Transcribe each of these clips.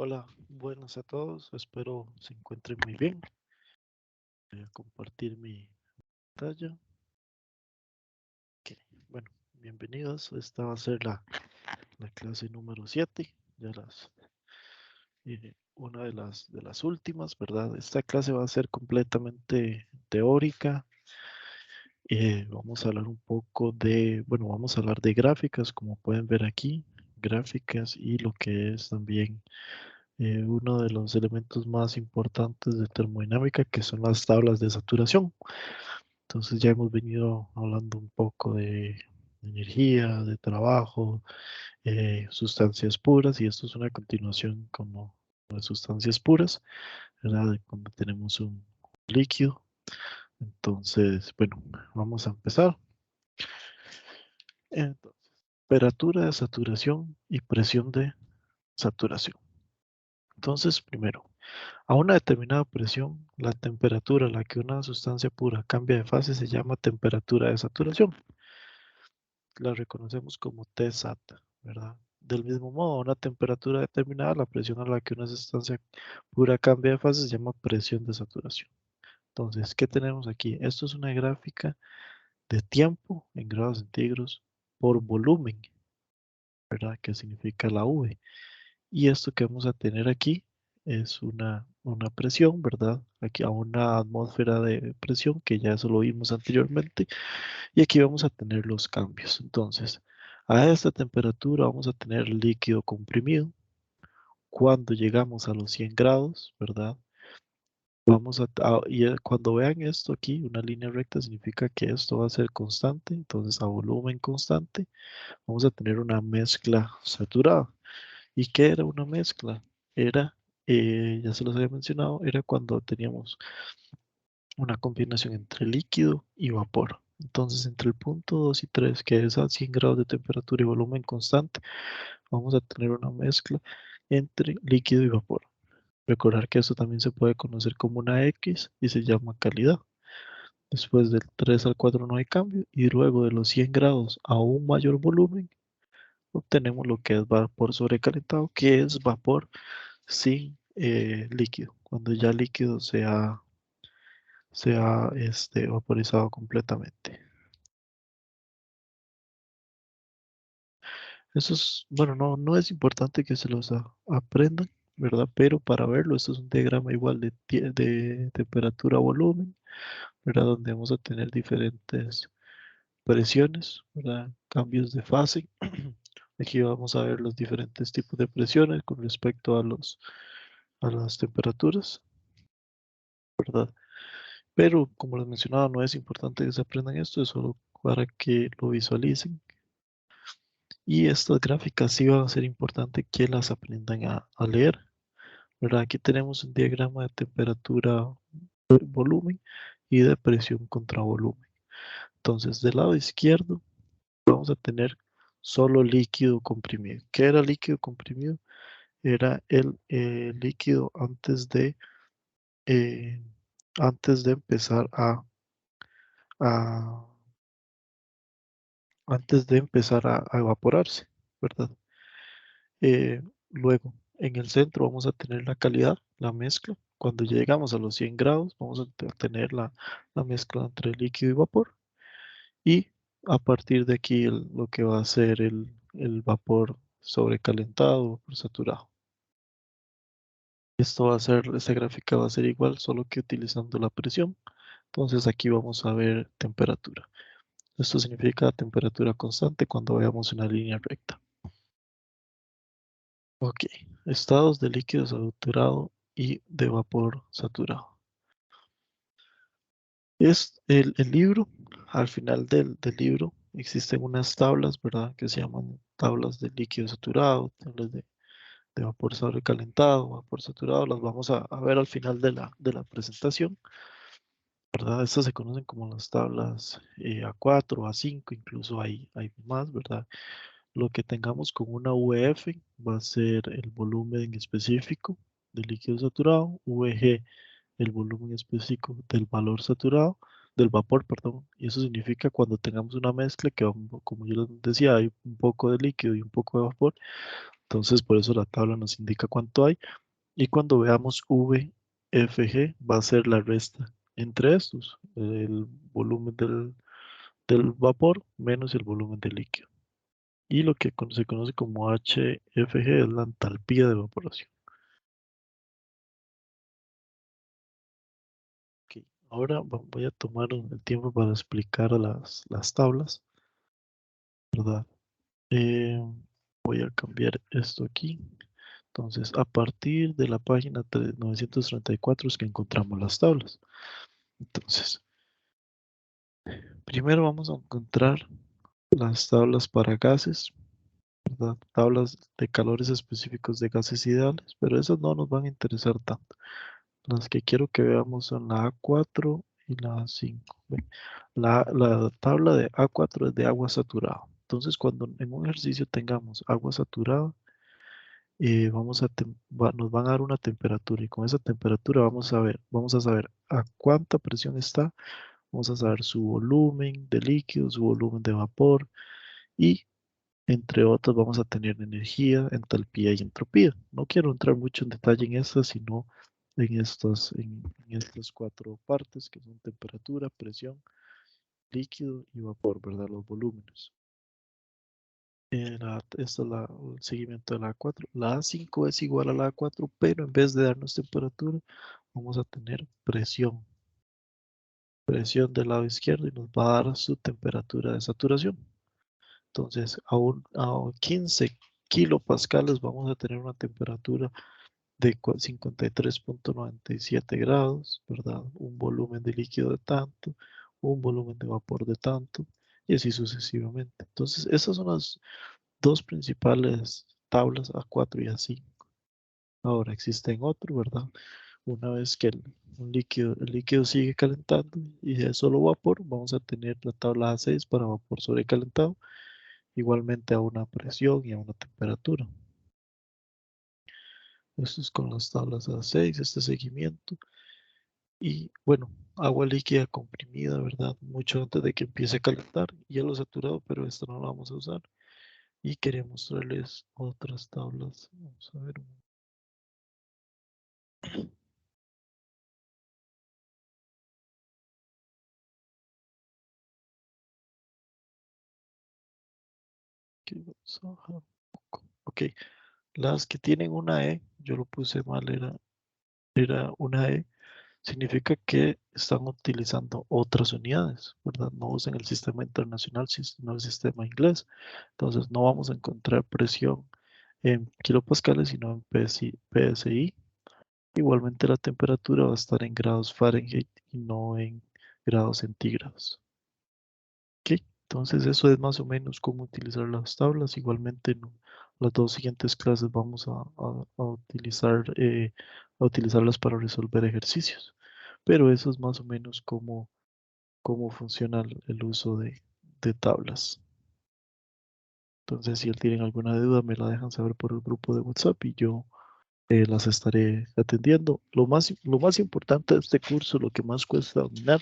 Hola, buenas a todos, espero se encuentren muy bien. Voy a compartir mi pantalla. Ok, bueno, bienvenidos. Esta va a ser la clase número 7, ya una de las últimas, ¿verdad? Esta clase va a ser completamente teórica. Vamos a hablar un poco bueno, vamos a hablar de gráficas, como pueden ver aquí, gráficas y lo que es también uno de los elementos más importantes de termodinámica, que son las tablas de saturación. Entonces ya hemos venido hablando un poco de energía, de trabajo, sustancias puras, y esto es una continuación como de sustancias puras, ¿verdad? Cuando tenemos un líquido. Entonces, bueno, vamos a empezar. Entonces, temperatura de saturación y presión de saturación. Entonces, primero, a una determinada presión, la temperatura a la que una sustancia pura cambia de fase se llama temperatura de saturación. La reconocemos como Tsat, ¿verdad? Del mismo modo, a una temperatura determinada, la presión a la que una sustancia pura cambia de fase se llama presión de saturación. Entonces, ¿qué tenemos aquí? Esto es una gráfica de tiempo en grados centígrados por volumen, ¿verdad? Que significa la V. Y esto que vamos a tener aquí es una presión, ¿verdad? Aquí a una atmósfera de presión, que ya eso lo vimos anteriormente. Y aquí vamos a tener los cambios. Entonces, a esta temperatura vamos a tener líquido comprimido. Cuando llegamos a los 100 grados, ¿verdad? Cuando vean esto aquí, una línea recta significa que esto va a ser constante. Entonces, a volumen constante, vamos a tener una mezcla saturada. ¿Y qué era una mezcla? Era, ya se los había mencionado, era cuando teníamos una combinación entre líquido y vapor. Entonces, entre el punto 2 y 3, que es a 100 grados de temperatura y volumen constante, vamos a tener una mezcla entre líquido y vapor. Recordar que esto también se puede conocer como una X y se llama calidad. Después del 3 al 4 no hay cambio, y luego de los 100 grados a un mayor volumen, obtenemos lo que es vapor sobrecalentado, que es vapor sin líquido, cuando ya el líquido se ha vaporizado completamente. Eso es, bueno, no es importante que se los aprendan, ¿verdad? Pero para verlo, esto es un diagrama igual de temperatura-volumen, ¿verdad? Donde vamos a tener diferentes presiones, ¿verdad? Cambios de fase. Aquí vamos a ver los diferentes tipos de presiones con respecto a las temperaturas, ¿verdad? Pero como les mencionaba, no es importante que se aprendan esto, es solo para que lo visualicen. Y estas gráficas sí van a ser importante que las aprendan a leer, ¿verdad? Aquí tenemos un diagrama de temperatura, volumen y de presión contra volumen. Entonces, del lado izquierdo vamos a tener solo líquido comprimido. ¿Qué era líquido comprimido? Era el líquido eh, antes de empezar a a evaporarse, ¿verdad? Luego, en el centro vamos a tener la calidad, la mezcla. Cuando llegamos a los 100 grados, vamos a tener la mezcla entre líquido y vapor. Y a partir de aquí, lo que va a ser el vapor sobrecalentado, vapor saturado. Esta gráfica va a ser igual, solo que utilizando la presión. Entonces aquí vamos a ver temperatura. Esto significa temperatura constante cuando veamos una línea recta. Ok, estados de líquido saturado y de vapor saturado. Es el libro, al final del libro existen unas tablas, ¿verdad? Que se llaman tablas de líquido saturado, tablas de vapor sobrecalentado, vapor saturado. Las vamos a ver al final de la presentación, ¿verdad? Estas se conocen como las tablas A4, A5, incluso hay más, ¿verdad? Lo que tengamos con una VF va a ser el volumen específico del líquido saturado, VG el volumen específico del valor saturado, del vapor, perdón. Y eso significa cuando tengamos una mezcla que, como yo les decía, hay un poco de líquido y un poco de vapor. Entonces, por eso la tabla nos indica cuánto hay. Y cuando veamos VFG, va a ser la resta entre estos, el volumen del vapor menos el volumen del líquido. Y lo que se conoce como HFG es la entalpía de evaporación. Ok, ahora voy a tomar el tiempo para explicar las tablas, ¿verdad? Eh, Voy a cambiar esto aquí. Entonces, a partir de la página 934 es que encontramos las tablas. Entonces, primero vamos a encontrar las tablas para gases, ¿verdad? Tablas de calores específicos de gases ideales, pero esas no nos van a interesar tanto. Las que quiero que veamos son la A4 y la A5. ¿Ve? La tabla de A4 es de agua saturada. Entonces, cuando en un ejercicio tengamos agua saturada, nos van a dar una temperatura y con esa temperatura vamos a saber a cuánta presión está, vamos a saber su volumen de líquido, su volumen de vapor y entre otros vamos a tener energía, entalpía y entropía. No quiero entrar mucho en detalle en estas, sino en estas cuatro partes que son temperatura, presión, líquido y vapor, ¿verdad? Los volúmenes. Esta es el seguimiento de la A4. La A5 es igual a la A4, pero en vez de darnos temperatura, vamos a tener presión. Presión del lado izquierdo y nos va a dar su temperatura de saturación. Entonces, a 15 kilopascales vamos a tener una temperatura de 53.97 grados, ¿verdad? Un volumen de líquido de tanto, un volumen de vapor de tanto, y así sucesivamente. Entonces, esas son las dos principales tablas, A4 y A5. Ahora existen otros, ¿verdad? Una vez que el líquido sigue calentando y es solo vapor, vamos a tener la tabla A6 para vapor sobrecalentado, igualmente a una presión y a una temperatura. Esto es con las tablas A6, este seguimiento. Y bueno, agua líquida comprimida, ¿verdad? Mucho antes de que empiece a calentar. Hielo saturado, pero esto no lo vamos a usar. Y quería mostrarles otras tablas. Vamos a ver. Aquí vamos a bajar un poco. Ok, las que tienen una E, yo lo puse mal, era una E, significa que están utilizando otras unidades, ¿verdad? No usan el sistema internacional, sino el sistema inglés. Entonces no vamos a encontrar presión en kilopascales, sino en PSI. Igualmente la temperatura va a estar en grados Fahrenheit y no en grados centígrados. ¿Ok? Entonces eso es más o menos cómo utilizar las tablas. Igualmente en las dos siguientes clases vamos a utilizarlas para resolver ejercicios. Pero eso es más o menos cómo funciona el uso de tablas. Entonces si tienen alguna duda me la dejan saber por el grupo de WhatsApp y yo las estaré atendiendo. Lo más importante de este curso, lo que más cuesta dominar,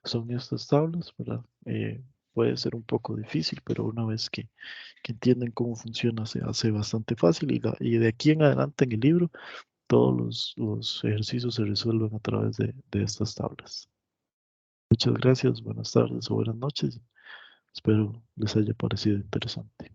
son estas tablas, ¿verdad? Puede ser un poco difícil, pero una vez que entienden cómo funciona, se hace bastante fácil y de aquí en adelante en el libro, todos los ejercicios se resuelven a través de estas tablas. Muchas gracias, buenas tardes o buenas noches. Espero les haya parecido interesante.